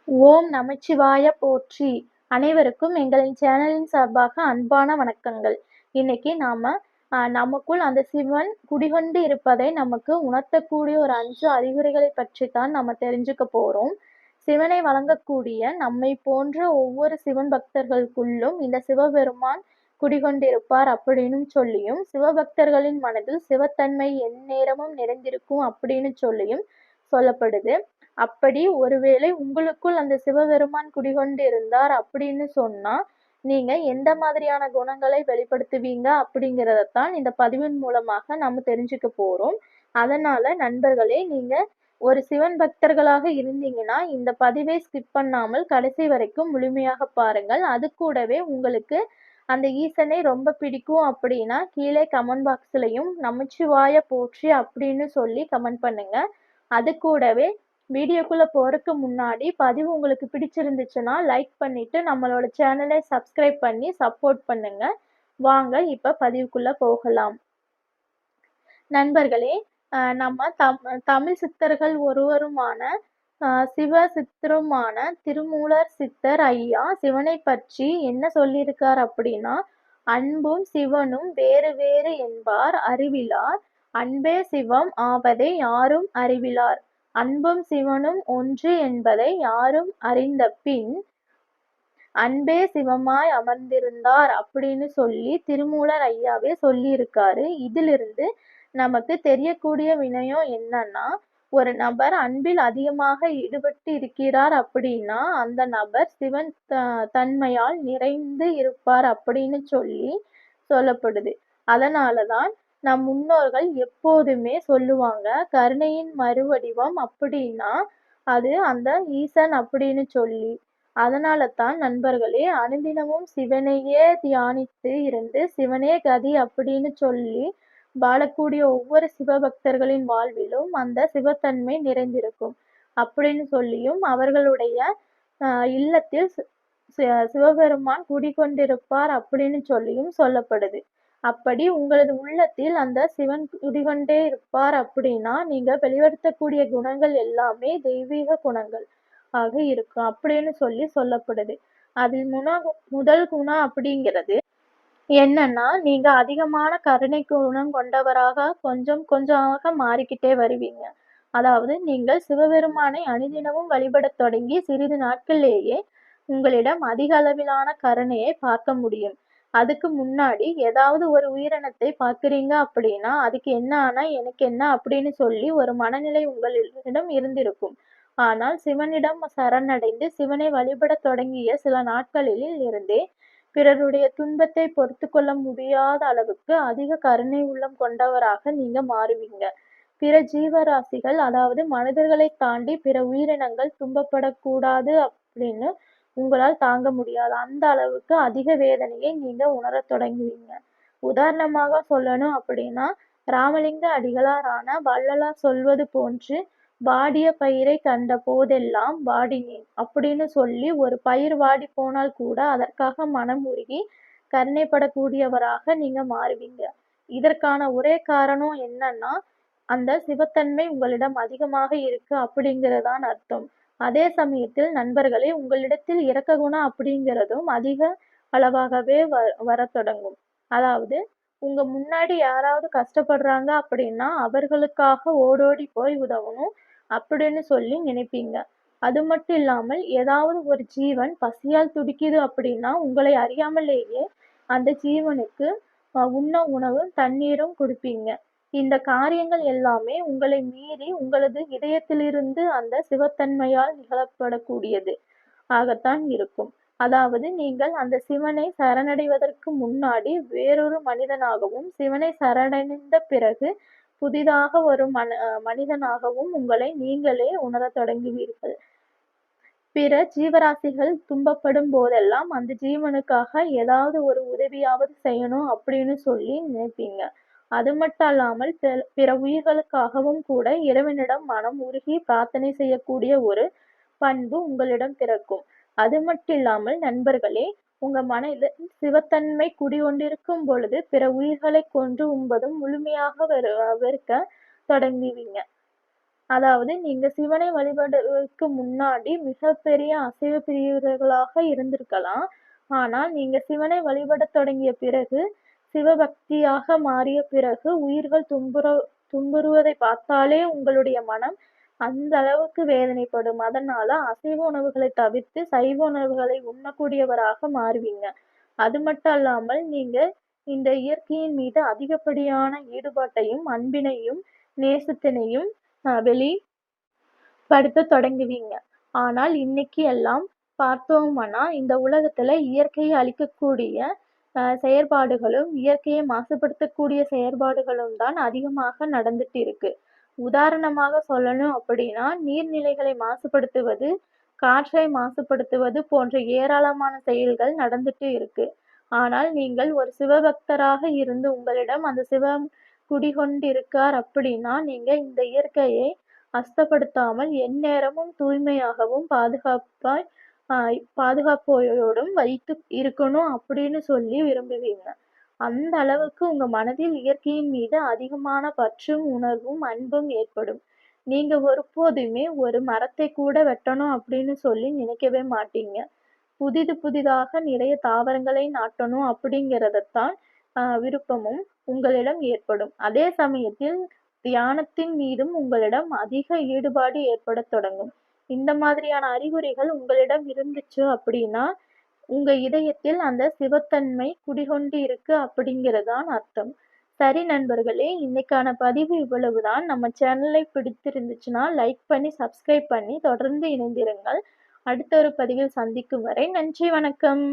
ஓம் நமச்சிவாய போற்றி! அனைவருக்கும் எங்களின் சேனலின் சார்பாக அன்பான வணக்கங்கள். இன்னைக்கு நாம நமக்குள் அந்த சிவன் குடிகொண்டு இருப்பதை நமக்கு உணர்த்தக்கூடிய ஒரு 5 அறிகுறிகளைப் பற்றித்தான் நம்ம தெரிஞ்சுக்க போறோம். சிவனை வணங்கக்கூடிய நம்மைப் போன்ற ஒவ்வொரு சிவன் பக்தர்களுக்குள்ளும் இந்த சிவபெருமான் குடிகொண்டிருப்பார் அப்படின்னும் சொல்லியும், சிவபக்தர்களின் மனதில் சிவத்தன்மை எந்நேரமும் நிறைந்திருக்கும் அப்படின்னு சொல்லியும் சொல்லப்படுது. அப்படி ஒருவேளை உங்களுக்குள் அந்த சிவபெருமான் குடிகொண்டிருந்தார் அப்படின்னு சொன்னா, நீங்க எந்த மாதிரியான குணங்களை வெளிப்படுத்துவீங்க அப்படிங்கிறதத்தான் இந்த பதிவின் மூலமாக நம்ம தெரிஞ்சுக்க போறோம். அதனால நண்பர்களே, நீங்க ஒரு சிவன் பக்தர்களாக இருந்தீங்கன்னா, இந்த பதிவை ஸ்கிப் பண்ணாமல் கடைசி வரைக்கும் முழுமையாக பாருங்கள். அது கூடவே உங்களுக்கு அந்த ஈசனை ரொம்ப பிடிக்கும் அப்படின்னா, கீழே கமெண்ட் பாக்ஸ்லயும் நமச்சிவாய போற்றி அப்படின்னு சொல்லி கமெண்ட் பண்ணுங்க. அது கூடவே வீடியோக்குள்ள போறதுக்கு முன்னாடி பதிவு உங்களுக்கு பிடிச்சிருந்துச்சுன்னா லைக் பண்ணிட்டு நம்மளோட சேனலை சப்ஸ்கிரைப் பண்ணி சப்போர்ட் பண்ணுங்க. வாங்க இப்ப பதிவுக்குள்ள போகலாம். நண்பர்களே, நம்ம தமிழ் சித்தர்கள் ஒருவருமான சிவ சித்தருமான திருமூலர் சித்தர் ஐயா சிவனை பற்றி என்ன சொல்லியிருக்கார் அப்படின்னா, அன்பும் சிவனும் வேறு வேறு என்பார் அறிவிலார், அன்பே சிவம் ஆவதை யாரும் அறிவிலார், அன்பும் சிவனும் ஒன்று என்பதை யாரும் அறிந்தபின் அன்பே சிவமாய் அமர்ந்திருந்தார் அப்படின்னு சொல்லி திருமூலர் ஐயாவே சொல்லியிருக்காரு. இதிலிருந்து நமக்கு தெரியக்கூடிய வினயம் என்னன்னா, ஒரு நபர் அன்பில் அதிகமாக ஈடுபட்டு இருக்கிறார் அப்படின்னா அந்த நபர் சிவன் தன்மையால் நிறைந்து இருப்பார் அப்படின்னு சொல்லி சொல்லப்படுது. அதனாலதான் நம் முன்னோர்கள் எப்போதுமே சொல்லுவாங்க, கருணையின் மறுவடிவம் அப்படின்னா அது அந்த ஈசன் அப்படின்னு சொல்லி. அதனால தான் நண்பர்களே, அனுதினமும் சிவனையே தியானித்து இருந்து சிவனே கதி அப்படின்னு சொல்லி வாழக்கூடிய ஒவ்வொரு சிவபக்தர்களின் வாழ்விலும் அந்த சிவத்தன்மை நிறைந்திருக்கும் அப்படின்னு சொல்லியும், அவர்களுடைய இல்லத்தில் சிவபெருமான் குடிகொண்டிருப்பார் அப்படின்னு சொல்லியும் சொல்லப்படுது. அப்படி உங்களது உள்ளத்தில் அந்த சிவன் குடிகொண்டே இருப்பார் அப்படின்னா, நீங்க வெளிப்படுத்தக்கூடிய குணங்கள் எல்லாமே தெய்வீக குணங்கள் ஆக இருக்கும் அப்படின்னு சொல்லி சொல்லப்படுது. அதில் முதல் குணம் அப்படிங்கிறது என்னன்னா, நீங்க அதிகமான கருணை குணம் கொண்டவராக கொஞ்சம் கொஞ்சமாக மாறிக்கிட்டே வருவீங்க. அதாவது நீங்கள் சிவபெருமானை அனுதினமும் வழிபடத் தொடங்கி சிறிது நாட்களிலேயே உங்களிடம் அதிக அளவிலான கருணையை பார்க்க முடியும். அதுக்கு முன்னாடி ஏதாவது ஒரு உயிரினத்தை பார்க்கிறீங்க அப்படின்னா, அதுக்கு என்ன ஆனா எனக்கு என்ன அப்படின்னு சொல்லி ஒரு மனநிலை உங்களிடம் இருந்திருக்கும். ஆனால் சிவனிடம் சரணடைந்து சிவனை வழிபடத் தொடங்கிய சில நாட்களில் இருந்தே பிறருடைய துன்பத்தை பொறுத்துக்கொள்ள முடியாத அளவுக்கு அதிக கருணை உள்ளம் கொண்டவராக நீங்க மாறுவீங்க. பிற ஜீவராசிகள், அதாவது மனிதர்களைத் தாண்டி பிற உயிரினங்கள் துன்பப்படக்கூடாது அப்படின்னு உங்களால் தாங்க முடியாது. அந்த அளவுக்கு அதிக வேதனையை நீங்க உணரத் தொடங்குவீங்க. உதாரணமாக சொல்லணும் அப்படின்னா, ராமலிங்க அடிகளாரான வள்ளலார் சொல்வது போன்று, "வாடிய பயிரைக் கண்ட போதெல்லாம் வாடினேன்" அப்படின்னு சொல்லி ஒரு பயிர் வாடிப் போனால் கூட அதற்காக மனம் உருகி கருணைப்படக்கூடியவராக நீங்க மாறுவீங்க. இதற்கான ஒரே காரணம் என்னன்னா, அந்த சிவத்தன்மை உங்களிடம் அதிகமாக இருக்கு அப்படிங்கிறதுதான் அர்த்தம். அதே சமயத்தில் நண்பர்களே, உங்களிடத்தில் இரக்க குணம் அப்படிங்கிறதும் அதிக அளவாகவே வரத் தொடங்கும். அதாவது உங்க முன்னாடி யாராவது கஷ்டப்படுறாங்க அப்படின்னா அவர்களுக்காக ஓடோடி போய் உதவணும் அப்படின்னு சொல்லி நினைப்பீங்க. அது மட்டும் இல்லாமல் ஏதாவது ஒரு ஜீவன் பசியால் துடிக்குது அப்படின்னா உங்களை அறியாமலேயே அந்த ஜீவனுக்கு உண்ண உணவும் தண்ணீரும் கொடுப்பீங்க. இந்த காரியங்கள் எல்லாமே உங்களை மீறி உங்களது இதயத்திலிருந்து அந்த சிவத்தன்மையால் நிகழப்படக்கூடியது ஆகத்தான் இருக்கும். அதாவது நீங்கள் அந்த சிவனை சரணடைவதற்கு முன்னாடி வேறொரு மனிதனாகவும், சிவனை சரணடைந்த பிறகு புதிதாக ஒரு மனிதனாகவும் உங்களை நீங்களே உணரத் தொடங்குவீர்கள். பிற ஜீவராசிகள் துன்பப்படும் போதெல்லாம் அந்த ஜீவனுக்காக ஏதாவது ஒரு உதவியாவது செய்யணும் அப்படின்னு சொல்லி நினைப்பீங்க. அது மட்டும் அல்லாமல் பிற உயிர்களுக்காகவும் கூட இறைவனிடம் மனம் உருகி பிரார்த்தனை செய்யக்கூடிய ஒரு பண்பு உங்களிடம் பிறக்கும். அது மட்டும் இல்லாமல் நண்பர்களே, உங்க மனதில் சிவத்தன்மை குடிகொண்டிருக்கும் பொழுது பிற உயிர்களை கொன்று உண்பதும் முழுமையாக வெறுக்க தொடங்குவீங்க. அதாவது நீங்க சிவனை வழிபடுவதற்கு முன்னாடி மிகப்பெரிய அசைவ பிரியர்களாக இருந்திருக்கலாம். ஆனால் நீங்க சிவனை வழிபடத் தொடங்கிய பிறகு, சிவபக்தியாக மாறிய பிறகு உயிர்கள் துன்புறுவதை பார்த்தாலே உங்களுடைய மனம் அந்த அளவுக்கு வேதனைப்படும். அதனால அசைவ உணவுகளை தவிர்த்து சைவ உணவுகளை உண்ணக்கூடியவராக மாறுவீங்க. அது மட்டும் அல்லாமல் நீங்க இந்த இயற்கையின் மீது அதிகப்படியான ஈடுபாட்டையும், அன்பினையும், நேசத்தினையும் வெளிப்படுத்தத் தொடங்குவீங்க. ஆனால் இன்னைக்கு எல்லாம் பார்த்தோமானா, இந்த உலகத்துல இயற்கையை அழிக்கக்கூடிய செயற்பாடுகளும், இயற்கையை மாசுபடுத்தக்கூடிய செயற்பாடுகளும் தான் அதிகமாக நடந்துட்டு இருக்கு. உதாரணமாக சொல்லணும் அப்படின்னா, நீர்நிலைகளை மாசுபடுத்துவது, காற்றை மாசுபடுத்துவது போன்ற ஏராளமான செயல்கள் நடந்துட்டு இருக்கு. ஆனால் நீங்கள் ஒரு சிவபக்தராக இருந்து உங்களிடம் அந்த சிவம் குடிகொண்டிருக்கார் அப்படின்னா, நீங்க இந்த இயற்கையை அசுத்தப்படுத்தாமல் எந்நேரமும் தூய்மையாகவும், பாதுகாப்போடும் வைத்து இருக்கணும் அப்படின்னு சொல்லி விரும்புவீங்க. அந்த அளவுக்கு உங்க மனதில் இயற்கையின் மீது அதிகமான பற்றும், உணர்வும், அன்பும் ஏற்படும். நீங்க ஒருபோதுமே ஒரு மரத்தை கூட வெட்டணும் அப்படின்னு சொல்லி நினைக்கவே மாட்டீங்க. புதிதாக நிறைய தாவரங்களை நாட்டணும் அப்படிங்கிறதத்தான் விருப்பமும் உங்களிடம் ஏற்படும். அதே சமயத்தில் தியானத்தின் மீதும் உங்களிடம் அதிக ஈடுபாடு ஏற்படத் தொடங்கும். இந்த மாதிரியான அறிகுறிகள் உங்களிடம் இருந்துச்சு அப்படின்னா, உங்க இதயத்தில் அந்த சிவத்தன்மை குடிகொண்டு இருக்கு அப்படிங்கிறதுதான் அர்த்தம். சரி நண்பர்களே, இன்னைக்கான பதிவு இவ்வளவுதான். நம்ம சேனலை பிடித்திருந்துச்சுன்னா லைக் பண்ணி, சப்ஸ்கிரைப் பண்ணி தொடர்ந்து இணைந்திருங்கள். அடுத்த ஒரு பதிவில் சந்திக்கும் வரை நன்றி, வணக்கம்.